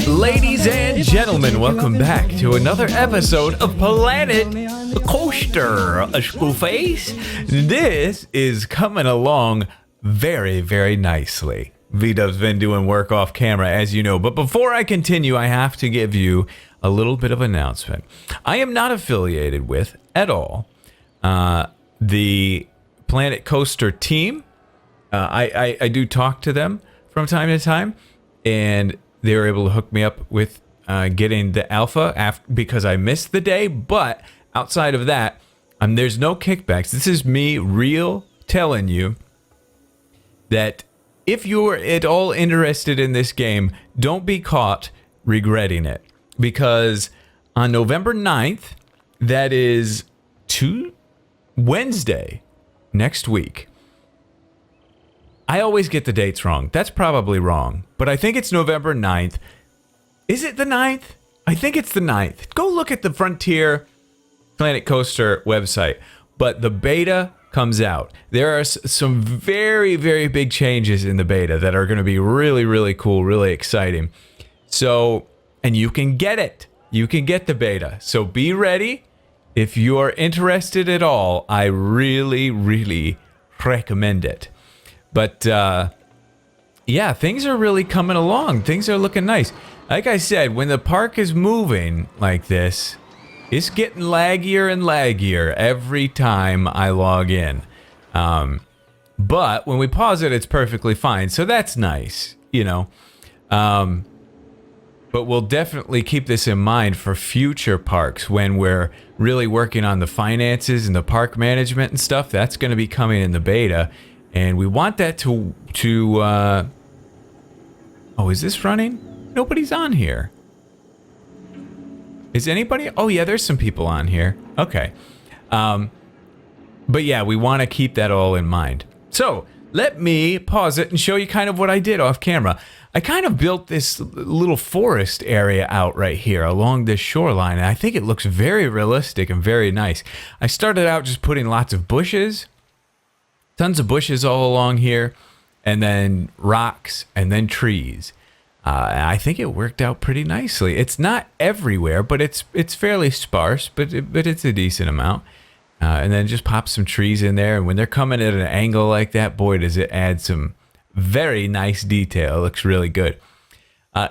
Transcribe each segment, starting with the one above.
Ladies and gentlemen, welcome back to another episode of Planet Coaster Screwface. This is coming along very, very nicely. V-Dub's been doing work off camera, as you know, but before I continue, I have to give you a little bit of announcement. I am not affiliated with, at all, the Planet Coaster team. I do talk to them from time to time, and they were able to hook me up with getting the alpha because I missed the day. But outside of that, there's no kickbacks. This is me real telling you that if you're at all interested in this game, don't be caught regretting it. Because on November 9th, that is Wednesday next week. I always get the dates wrong. That's probably wrong. But I think it's November 9th. Is it the 9th? I think it's the 9th. Go look at the Frontier Planet Coaster website. But the beta comes out. There are some very, very big changes in the beta that are going to be really, really cool, really exciting. So, and you can get it. You can get the beta. So be ready. If you're interested at all, I really, really recommend it. But, yeah, things are really coming along. Things are looking nice. Like I said, when the park is moving like this, it's getting laggier and laggier every time I log in. But when we pause it, it's perfectly fine. So that's nice, you know. But we'll definitely keep this in mind for future parks when we're really working on the finances and the park management and stuff. That's going to be coming in the beta. And we want that to oh, is this running? Nobody's on here. Is anybody? Oh, yeah, there's some people on here. Okay. But yeah, we want to keep that all in mind. So let me pause it and show you kind of what I did off camera. I kind of built this little forest area out right here along this shoreline. And I think it looks very realistic and very nice. I started out just putting lots of bushes. Tons of bushes all along here, and then rocks, and then trees. I think it worked out pretty nicely. It's not everywhere, but it's fairly sparse, but it's a decent amount. And then just pop some trees in there, and when they're coming at an angle like that, boy, does it add some very nice detail. It looks really good.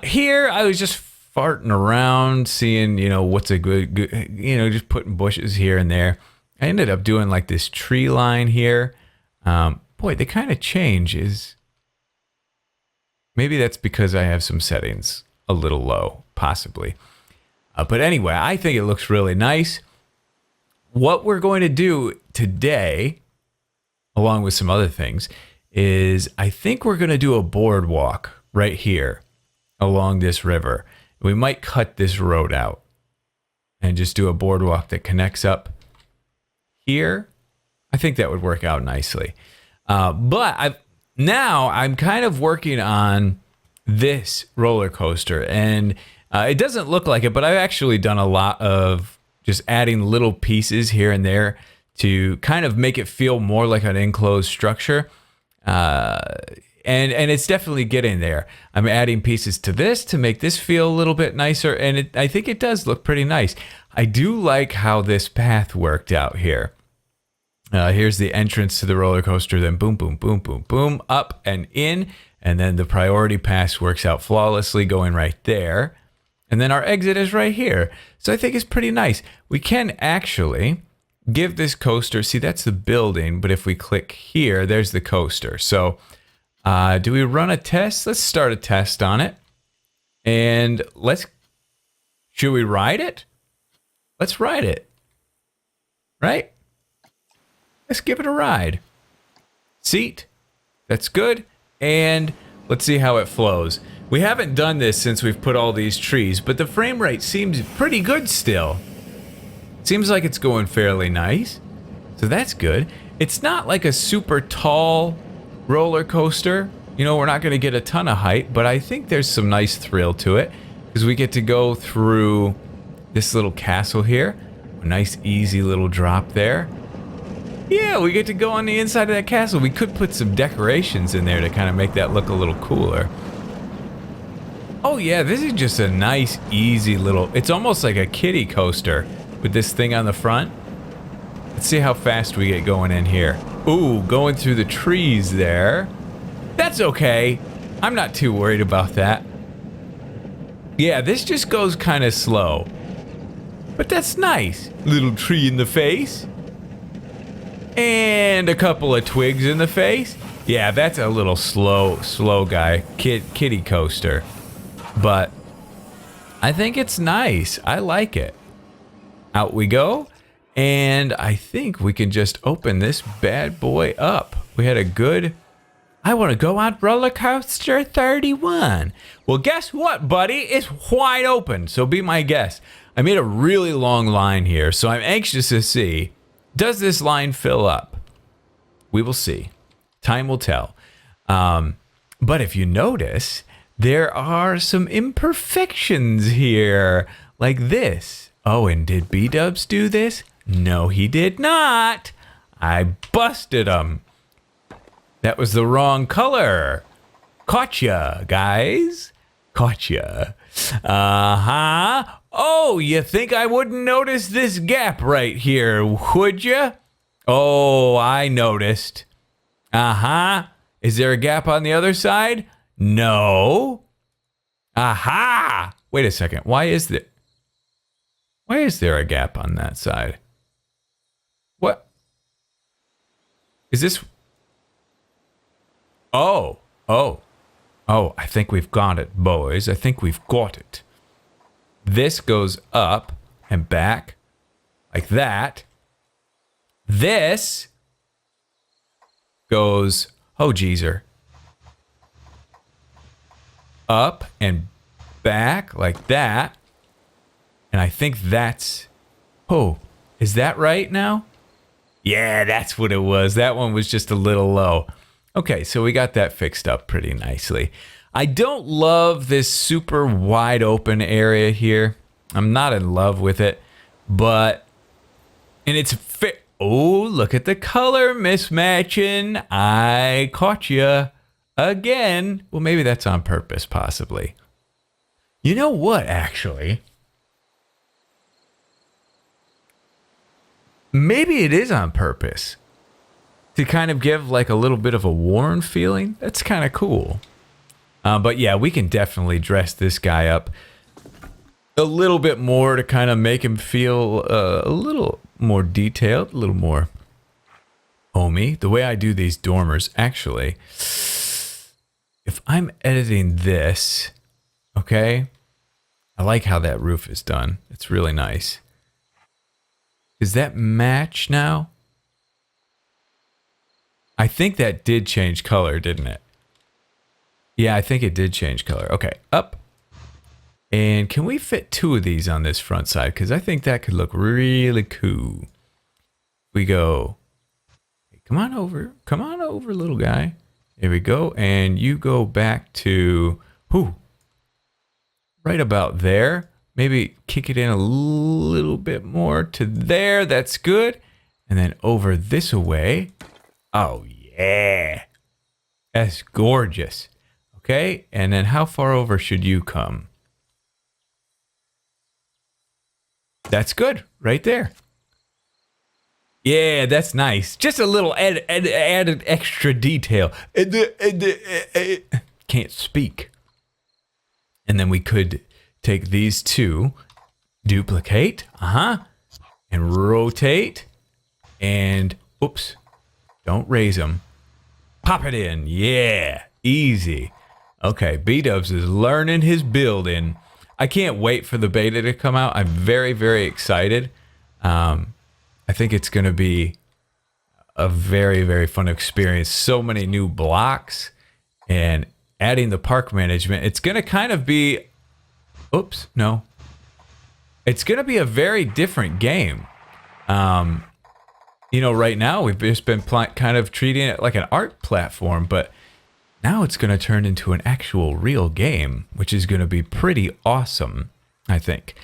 Here, I was just farting around, seeing, you know, what's a good, you know, just putting bushes here and there. I ended up doing like this tree line here. Boy, they kind of change. Maybe that's because I have some settings a little low, possibly. But anyway, I think it looks really nice. What we're going to do today, along with some other things, is I think we're going to do a boardwalk right here along this river. We might cut this road out and just do a boardwalk that connects up here. I think that would work out nicely. But I'm kind of working on this roller coaster, and it doesn't look like it, but I've actually done a lot of just adding little pieces here and there to kind of make it feel more like an enclosed structure. And it's definitely getting there. I'm adding pieces to this to make this feel a little bit nicer, and I think it does look pretty nice. I do like how this path worked out here. Here's the entrance to the roller coaster, then boom, boom, boom, boom, boom, up and in. And then the priority pass works out flawlessly going right there. And then our exit is right here. So I think it's pretty nice. We can actually give this coaster, see, that's the building, but if we click here, there's the coaster. So do we run a test? Let's start a test on it. And should we ride it? Let's ride it. Right? Let's give it a ride. Seat. That's good. And let's see how it flows. We haven't done this since we've put all these trees, but the frame rate seems pretty good still. Seems like it's going fairly nice. So that's good. It's not like a super tall roller coaster. You know, we're not going to get a ton of height, but I think there's some nice thrill to it because we get to go through this little castle here. A nice easy little drop there. Yeah, we get to go on the inside of that castle. We could put some decorations in there to kind of make that look a little cooler. Oh yeah, this is just a nice, easy little... It's almost like a kiddie coaster with this thing on the front. Let's see how fast we get going in here. Ooh, going through the trees there. That's okay. I'm not too worried about that. Yeah, this just goes kind of slow. But that's nice. Little tree in the face. And a couple of twigs in the face. Yeah, that's a little slow guy. Kiddie coaster. But I think it's nice. I like it. Out we go. And I think we can just open this bad boy up. We had a good... I want to go on roller coaster 31. Well, guess what, buddy? It's wide open. So be my guest. I made a really long line here. So I'm anxious to see... Does this line fill up? We will see. Time will tell. But if you notice, there are some imperfections here, like this. Oh, and did B-Dubs do this? No, he did not. I busted him. That was the wrong color. Caught ya, guys. Caught ya. Uh-huh. Oh, you think I wouldn't notice this gap right here, would you? Oh, I noticed. Uh-huh. Is there a gap on the other side? No. Aha! Wait a second. Why is there a gap on that side? What? Is this... Oh, I think we've got it, boys. I think we've got it. This goes up and back like that. This goes, oh, geezer, up and back like that. And I think that's, oh, is that right now? Yeah, that's what it was. That one was just a little low. Okay, so we got that fixed up pretty nicely. I don't love this super wide open area here. I'm not in love with it, but, and it's fit. Oh, look at the color mismatching. I caught you again. Well, maybe that's on purpose, possibly. You know what, actually? Maybe it is on purpose. To kind of give like a little bit of a worn feeling. That's kind of cool. But yeah, we can definitely dress this guy up a little bit more to kind of make him feel a little more detailed, a little more homey. The way I do these dormers, actually, if I'm editing this, okay, I like how that roof is done. It's really nice. Does that match now? I think that did change color, didn't it? Yeah, I think it did change color. Okay, up. And can we fit 2 of these on this front side? Because I think that could look really cool. We go, hey, come on over, little guy. There we go. And you go back to, right about there. Maybe kick it in a little bit more to there. That's good. And then over this way. Oh, yeah. That's gorgeous. Okay, and then how far over should you come? That's good, right there. Yeah, that's nice. Just a little added extra detail. Can't speak. And then we could take these 2, duplicate, and rotate, and, oops, don't raise them. Pop it in, yeah, easy. Okay, B-Dubs is learning his building. I can't wait for the beta to come out. I'm very, very excited. I think it's going to be a very, very fun experience. So many new blocks and adding the park management. It's going to kind of be... Oops, no. It's going to be a very different game. You know, right now we've just been kind of treating it like an art platform, but now it's going to turn into an actual real game, which is going to be pretty awesome, I think.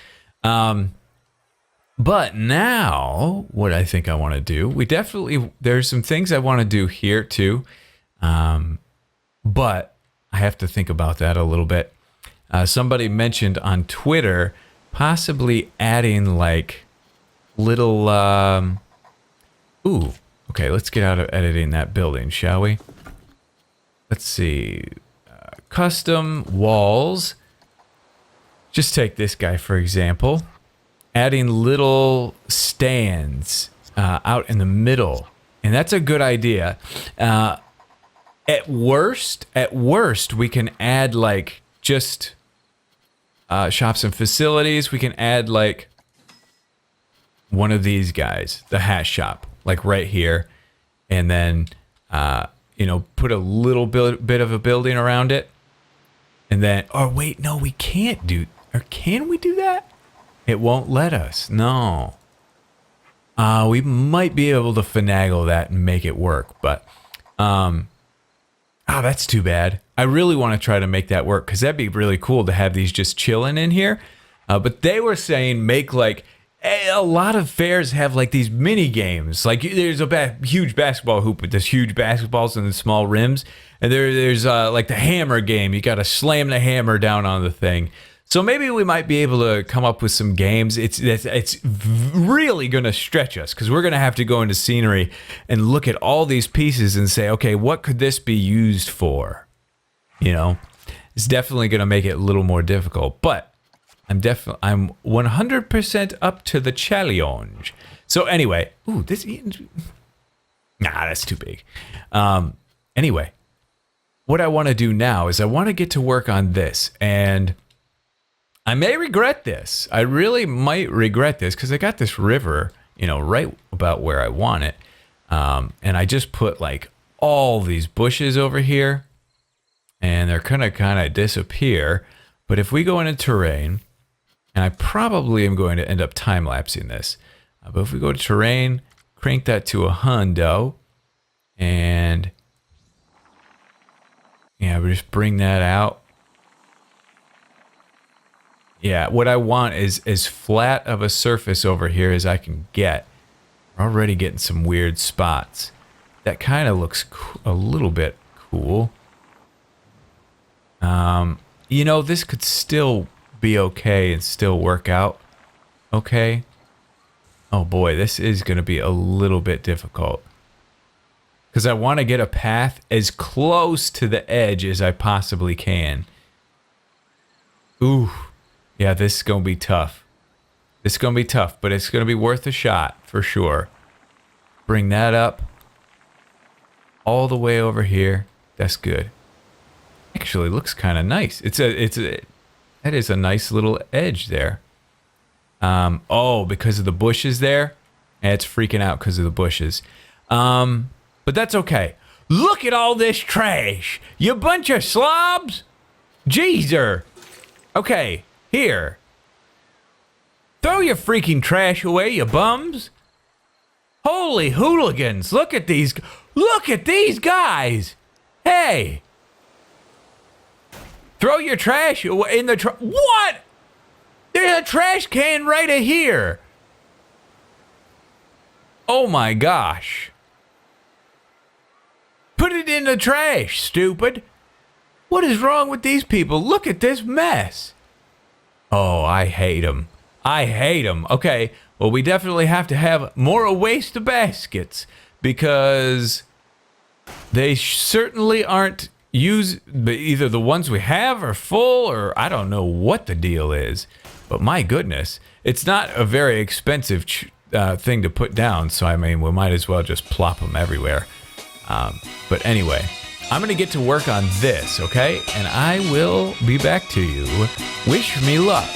But now, what I think I want to do, there's some things I want to do here too. But I have to think about that a little bit. Somebody mentioned on Twitter possibly adding like little, okay, let's get out of editing that building, shall we? Let's see. Custom walls. Just take this guy, for example. Adding little stands out in the middle. And that's a good idea. At worst, we can add like just shops and facilities. We can add like one of these guys, the hat shop, like right here. And then, put a little bit of a building around it. And then, oh, wait, no, we can't do, or can we do that? It won't let us. No. We might be able to finagle that and make it work, but that's too bad. I really want to try to make that work because that'd be really cool to have these just chilling in here. But they were saying make like a lot of fairs have like these mini games. Like there's a huge basketball hoop with this huge basketballs and the small rims, and there's like the hammer game. You got to slam the hammer down on the thing. So maybe we might be able to come up with some games. It's really going to stretch us because we're going to have to go into scenery and look at all these pieces and say, okay, what could this be used for? It's definitely going to make it a little more difficult, but I'm 100% up to the challenge. So anyway, that's too big. Anyway, what I want to do now is I want to get to work on this, and I may regret this. I really might regret this because I got this river, right about where I want it. And I just put like all these bushes over here and they're going to kind of disappear. But if we go into terrain, and I probably am going to end up time-lapsing this. But if we go to terrain, crank that to 100, and we just bring that out. Yeah, what I want is as flat of a surface over here as I can get. We're already getting some weird spots. That kind of looks a little bit cool. This could still be okay and still work out okay. Oh boy, this is going to be a little bit difficult. Because I want to get a path as close to the edge as I possibly can. Ooh. Yeah, this is going to be tough. It's going to be tough, but it's going to be worth a shot for sure. Bring that up all the way over here. That's good. Actually, looks kind of nice. That is a nice little edge there. Because of the bushes there? It's freaking out because of the bushes. But that's okay. Look at all this trash. You bunch of slobs. Jeezer. Okay. Here. Throw your freaking trash away, you bums. Holy hooligans. Look at these guys. Hey. Throw your trash away in the what? There's a trash can right here. Oh my gosh. Put it in the trash, stupid. What is wrong with these people? Look at this mess. Oh, I hate them. Okay, well, we definitely have to have more waste baskets because they certainly aren't either the ones we have are full or I don't know what the deal is. But my goodness, it's not a very expensive thing to put down. So, I mean, we might as well just plop them everywhere. But anyway, I'm going to get to work on this, okay? And I will be back to you. Wish me luck.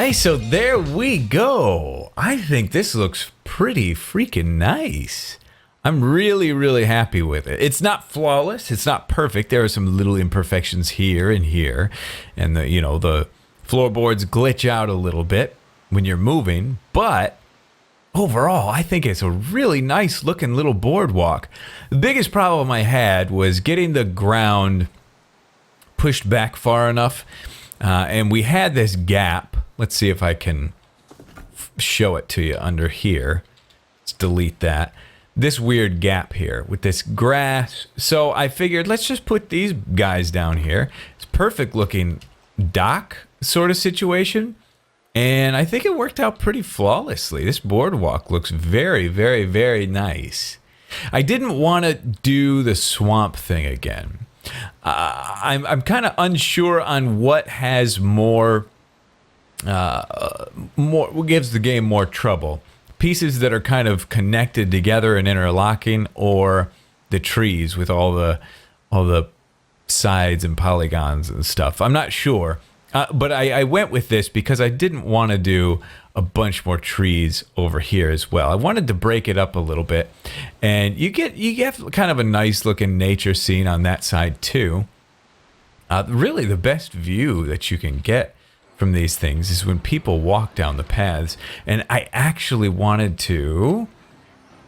Nice. So there we go. I think this looks pretty freaking nice. I'm really, really happy with it. It's not flawless. It's not perfect. There are some little imperfections here and here. And the floorboards glitch out a little bit when you're moving. But overall, I think it's a really nice looking little boardwalk. The biggest problem I had was getting the ground pushed back far enough. And we had this gap. Let's see if I can show it to you under here. Let's delete that. This weird gap here with this grass. So I figured let's just put these guys down here. It's perfect looking dock sort of situation. And I think it worked out pretty flawlessly. This boardwalk looks very, very, very nice. I didn't want to do the swamp thing again. I'm kind of unsure on what has more gives the game more trouble. Pieces that are kind of connected together and interlocking, or the trees with all the sides and polygons and stuff. I'm not sure, but I went with this because I didn't want to do a bunch more trees over here as well. I wanted to break it up a little bit, and you get kind of a nice looking nature scene on that side too. Really, the best view that you can get from these things is when people walk down the paths. And I actually wanted to,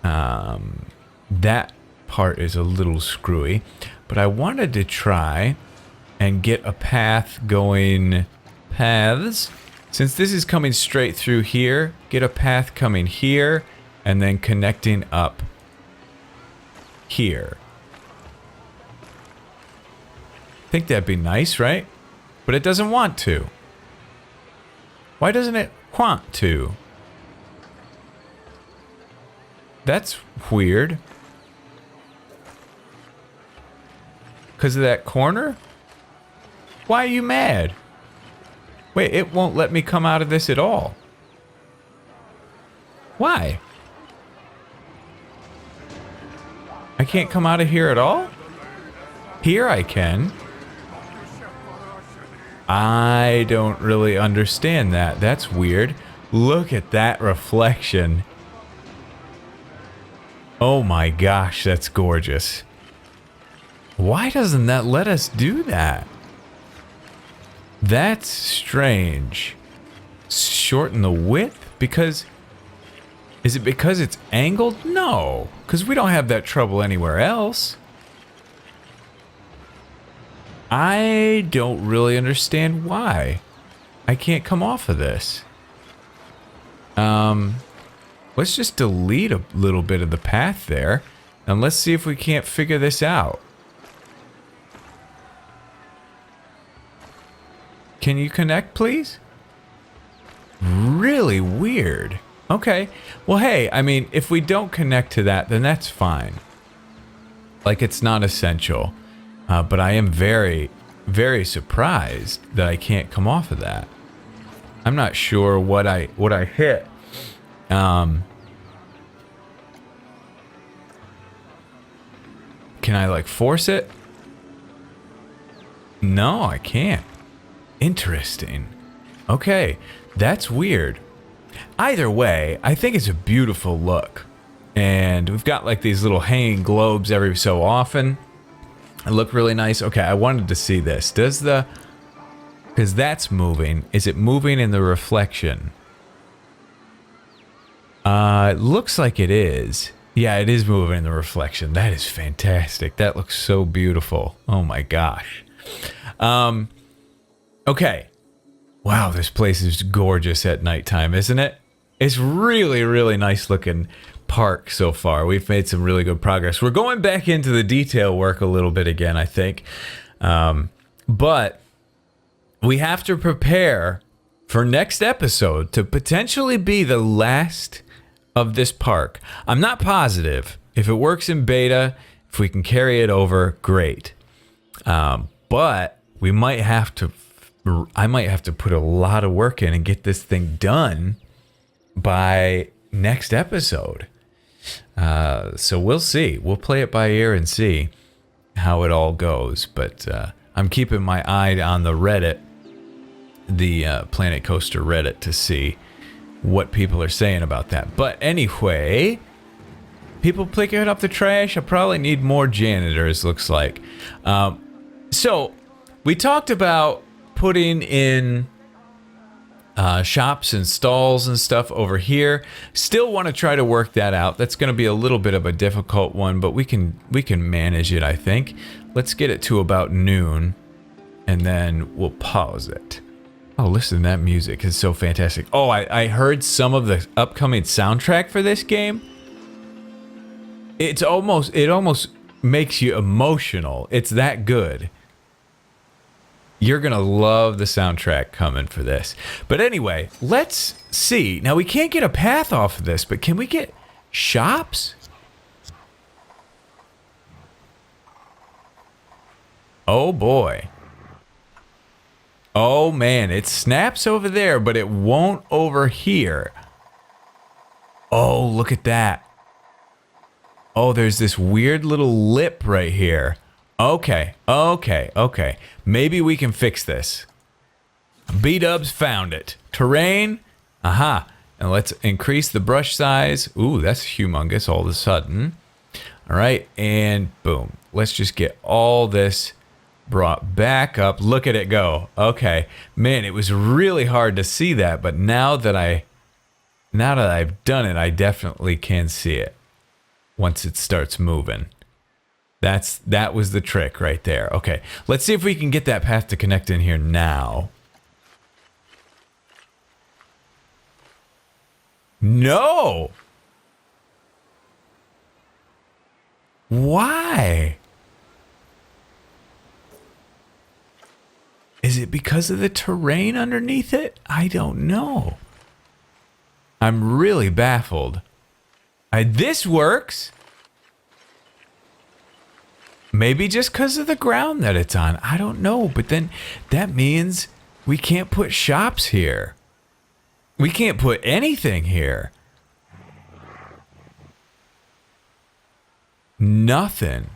that part is a little screwy, but I wanted to try and get a path going, paths. Since this is coming straight through here, get a path coming here and then connecting up here. I think that'd be nice, right? But it doesn't want to. Why doesn't it want to? That's weird. Because of that corner? Why are you mad? Wait, it won't let me come out of this at all. Why? I can't come out of here at all? Here I can. I don't really understand that. That's weird. Look at that reflection. Oh my gosh, that's gorgeous. Why doesn't that let us do that? That's strange. Shorten the width? Because... Is it because it's angled? No, because we don't have that trouble anywhere else. I don't really understand why I can't come off of this. Let's just delete a little bit of the path there, and let's see if we can't figure this out. Can you connect, please? Really weird. Okay. Well, hey, I mean, if we don't connect to that, then that's fine. Like, it's not essential. But I am very, very surprised that I can't come off of that. I'm not sure what I hit. Can I, like, force it? No, I can't. Interesting. Okay, that's weird. Either way, I think it's a beautiful look. And we've got, like, these little hanging globes every so often. It look really nice. Okay, I wanted to see this. Does the... Because that's moving. Is it moving in the reflection? It looks like it is. Yeah, it is moving in the reflection. That is fantastic. That looks so beautiful. Oh my gosh. Okay. Wow, this place is gorgeous at nighttime, isn't it? It's really, really nice looking park so far. We've made some really good progress. We're going back into the detail work a little bit again, I think. But we have to prepare for next episode to potentially be the last of this park. I'm not positive. If it works in beta, if we can carry it over, great. But we might have to... I might have to put a lot of work in and get this thing done by next episode. So we'll see. We'll play it by ear and see how it all goes. But I'm keeping my eye on the Reddit the Planet Coaster Reddit to see what people are saying about that. But anyway, people picking up the trash. I probably need more janitors, looks like. So we talked about putting in shops and stalls and stuff over here. Still want to try to work that out. That's going to be a little bit of a difficult one, but we can manage it, I think. Let's get it to about noon, and then we'll pause it. Oh, listen to that music. It's so fantastic. Oh, I heard some of the upcoming soundtrack for this game. It almost makes you emotional. It's that good. You're going to love the soundtrack coming for this. But anyway, let's see. Now, we can't get a path off of this, but can we get shops? Oh, boy. Oh, man. It snaps over there, but it won't over here. Oh, look at that. Oh, there's this weird little lip right here. Okay. Maybe we can fix this. B-dubs found it. Terrain. Aha. And let's increase the brush size. Ooh, that's humongous all of a sudden. All right. And boom. Let's just get all this brought back up. Look at it go. Okay. Man, it was really hard to see that. But now that I've done it, I definitely can see it once it starts moving. That was the trick right there. Okay, let's see if we can get that path to connect in here now. No! Why? Is it because of the terrain underneath it? I don't know. I'm really baffled. This works. Maybe just because of the ground that it's on. I don't know. But then that means we can't put shops here. We can't put anything here. Nothing.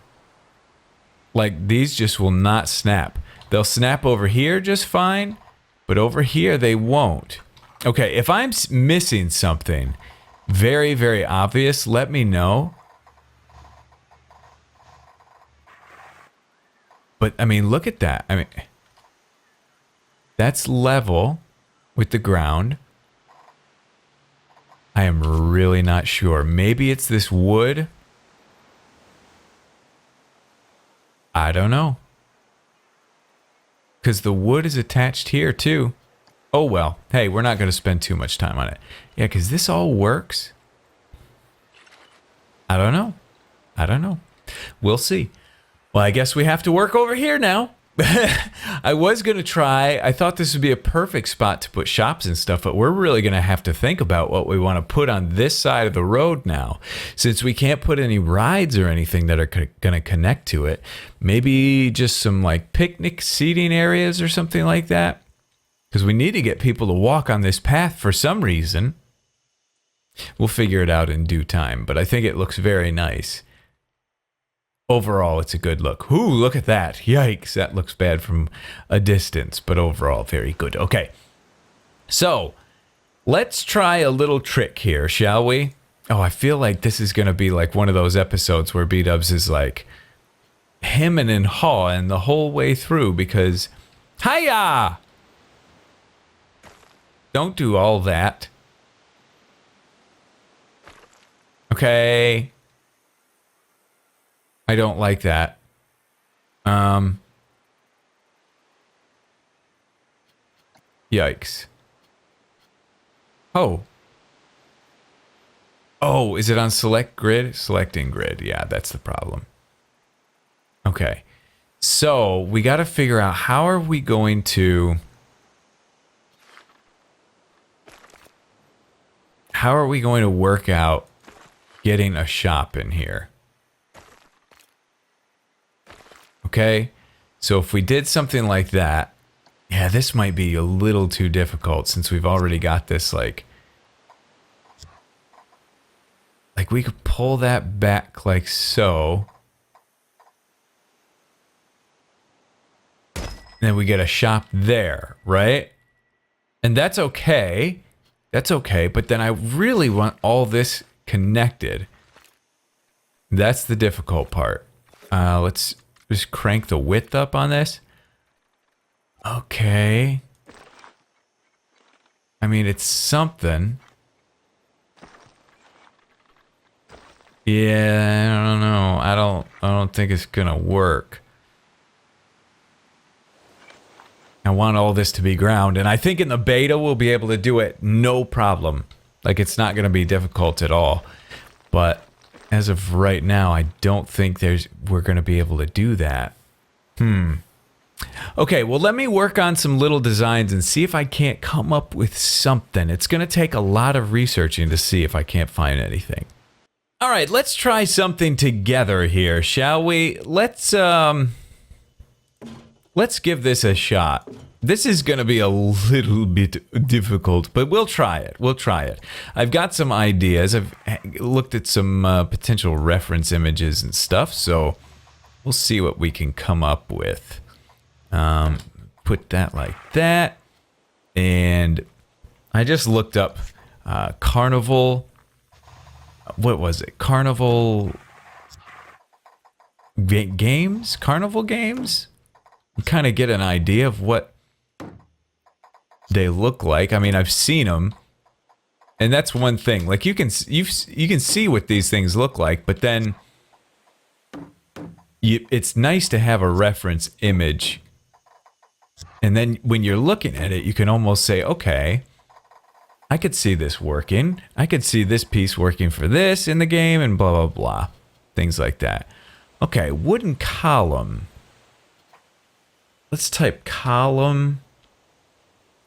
Like, these just will not snap. They'll snap over here just fine, but over here they won't. Okay, if I'm missing something very, very obvious, let me know. But, I mean, look at that. I mean, that's level with the ground. I am really not sure. Maybe it's this wood. I don't know. Because the wood is attached here, too. Oh, well. Hey, we're not going to spend too much time on it. Yeah, because this all works. I don't know. We'll see. Well, I guess we have to work over here now. I was going to try. I thought this would be a perfect spot to put shops and stuff, but we're really going to have to think about what we want to put on this side of the road now. Since we can't put any rides or anything that are going to connect to it, maybe just some like picnic seating areas or something like that. Because we need to get people to walk on this path for some reason. We'll figure it out in due time, but I think it looks very nice. Overall, it's a good look. Ooh, look at that. Yikes, that looks bad from a distance, but overall, very good. Okay, so let's try a little trick here, shall we? Oh, I feel like this is going to be like one of those episodes where B-dubs is like hemming and hawing the whole way through because, hiya! Don't do all that. Okay. I don't like that. Yikes. Oh. Oh, is it on select grid? Selecting grid. Yeah, that's the problem. Okay. So, we got to figure out how are we going to... How are we going to work out getting a shop in here? Okay, so if we did something like that, yeah, this might be a little too difficult since we've already got this, like we could pull that back like so. And then we get a shop there, right? And that's okay. That's okay. But then I really want all this connected. That's the difficult part. Let's just crank the width up on this. Okay. I mean, it's something. Yeah, I don't know. I don't think it's gonna work. I want all this to be ground, and I think in the beta we'll be able to do it no problem. Like, it's not gonna be difficult at all. But as of right now, I don't think we're gonna be able to do that. Okay, well, let me work on some little designs and see if I can't come up with something. It's gonna take a lot of researching to see if I can't find anything. All right, let's try something together here, shall we? Let's give this a shot. This is going to be a little bit difficult, but we'll try it. We'll try it. I've got some ideas. I've looked at some potential reference images and stuff, so we'll see what we can come up with. Put that like that. And I just looked up carnival. What was it? Carnival games? Carnival games? Kind of get an idea of what they look like. I mean, I've seen them, and that's one thing. Like, you can see what these things look like, but then it's nice to have a reference image, and then when you're looking at it, you can almost say, okay, I could see this working. I could see this piece working for this in the game, and blah blah blah, things like that. Okay, wooden column. Let's type column.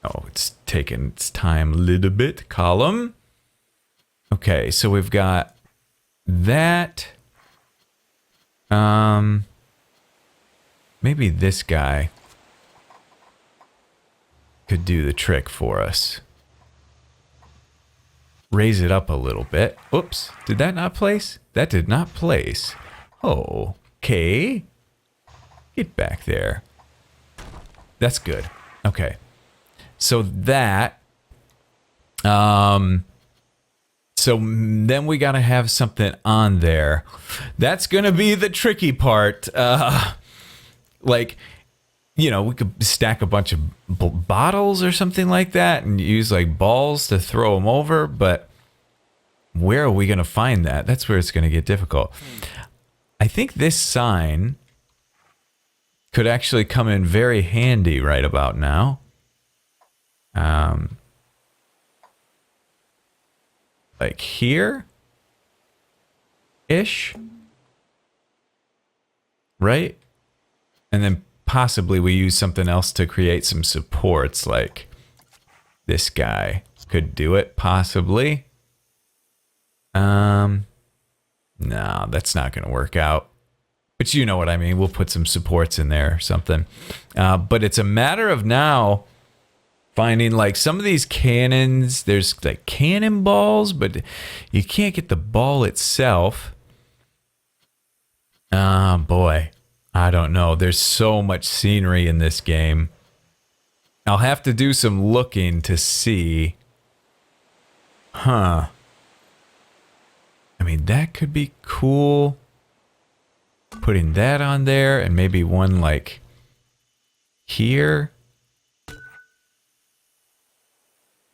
Oh, it's taking its time a little bit. Column. Okay, so we've got that. Maybe this guy could do the trick for us. Raise it up a little bit. Oops, did that not place? That did not place. Oh, okay. Get back there. That's good. Okay. So that, so then we got to have something on there. That's going to be the tricky part. Like, you know, we could stack a bunch of bottles or something like that and use like balls to throw them over. But where are we going to find that? That's where it's going to get difficult. I think this sign could actually come in very handy right about now. Like here ish, right? And then possibly we use something else to create some supports, like this guy could do it possibly. No, that's not going to work out. But you know what I mean. We'll put some supports in there or something. But it's a matter of now finding like some of these cannons. There's like cannonballs, but you can't get the ball itself. Boy, I don't know. There's so much scenery in this game. I'll have to do some looking to see. Huh. I mean, that could be cool. Putting that on there and maybe one like here.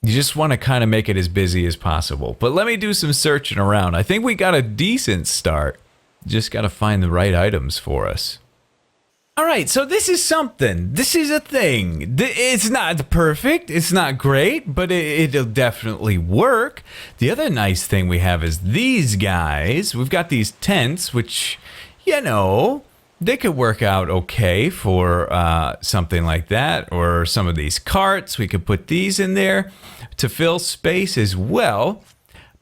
You just want to kind of make it as busy as possible. But let me do some searching around. I think we got a decent start. Just got to find the right items for us. All right, so this is something. This is a thing. It's not perfect. It's not great, but it'll definitely work. The other nice thing we have is these guys. We've got these tents, which, you know, they could work out okay for something like that. Or some of these carts. We could put these in there to fill space as well.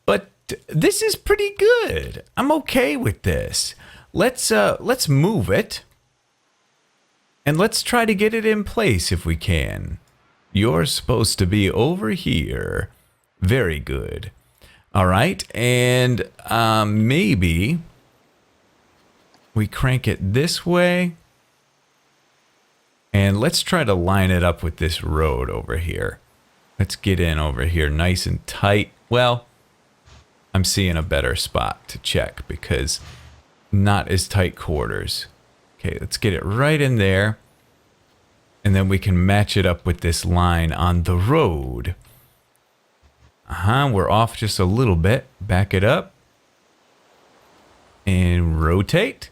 But this is pretty good. I'm okay with this. Let's move it. And let's try to get it in place if we can. You're supposed to be over here. Very good. All right. And maybe we crank it this way. And let's try to line it up with this road over here. Let's get in over here nice and tight. Well, I'm seeing a better spot to check because not as tight quarters. Okay, let's get it right in there. And then we can match it up with this line on the road. We're off just a little bit. Back it up. And rotate.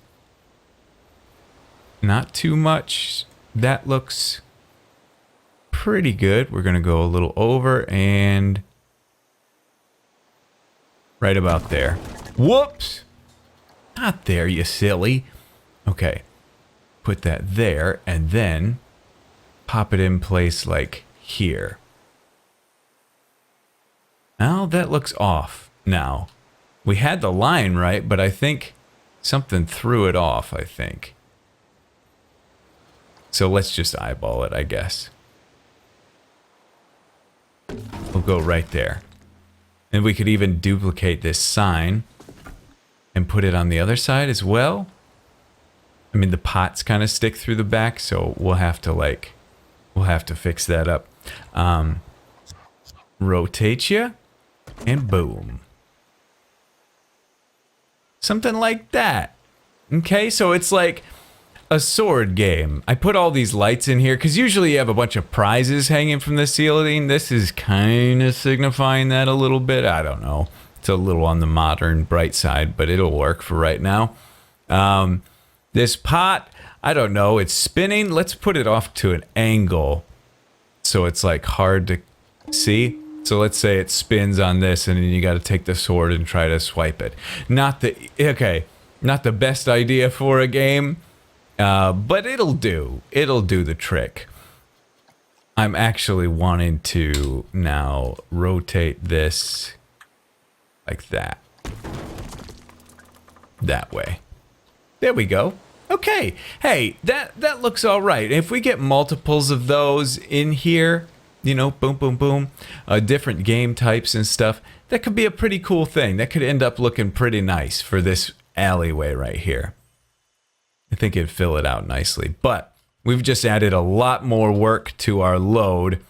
Not too much. That looks pretty good. We're going to go a little over and right about there. Whoops! Not there, you silly. Okay. Put that there and then pop it in place like here. Now that looks off now. We had the line right, but I think something threw it off, I think. So let's just eyeball it, I guess. We'll go right there. And we could even duplicate this sign and put it on the other side as well. I mean, the pots kind of stick through the back, so we'll have to fix that up. Rotate you, and boom. Something like that. Okay, so it's like a sword game. I put all these lights in here because usually you have a bunch of prizes hanging from the ceiling. This is kind of signifying that a little bit. I don't know. It's a little on the modern bright side, but it'll work for right now. This pot, I don't know. It's spinning. Let's put it off to an angle so it's like hard to see. So let's say it spins on this and then you got to take the sword and try to swipe it. Not the best idea for a game. But it'll do. It'll do the trick. I'm actually wanting to now rotate this like that. That way. There we go. Okay. Hey, that looks all right. If we get multiples of those in here, you know, boom, boom, boom, different game types and stuff, that could be a pretty cool thing. That could end up looking pretty nice for this alleyway right here. I think it'd fill it out nicely, but we've just added a lot more work to our load.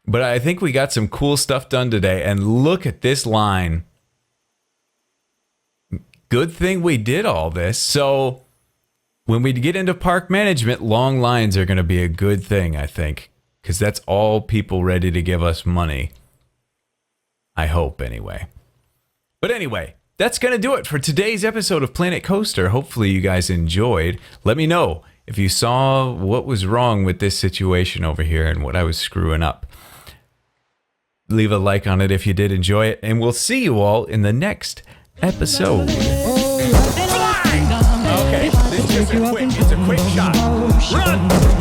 But I think we got some cool stuff done today. And look at this line. Good thing we did all this. So when we get into park management, long lines are going to be a good thing, I think, because that's all people ready to give us money. I hope, anyway. But anyway, that's going to do it for today's episode of Planet Coaster. Hopefully you guys enjoyed. Let me know if you saw what was wrong with this situation over here and what I was screwing up. Leave a like on it if you did enjoy it, and we'll see you all in the next episode. Okay, it's a quick shot. Run!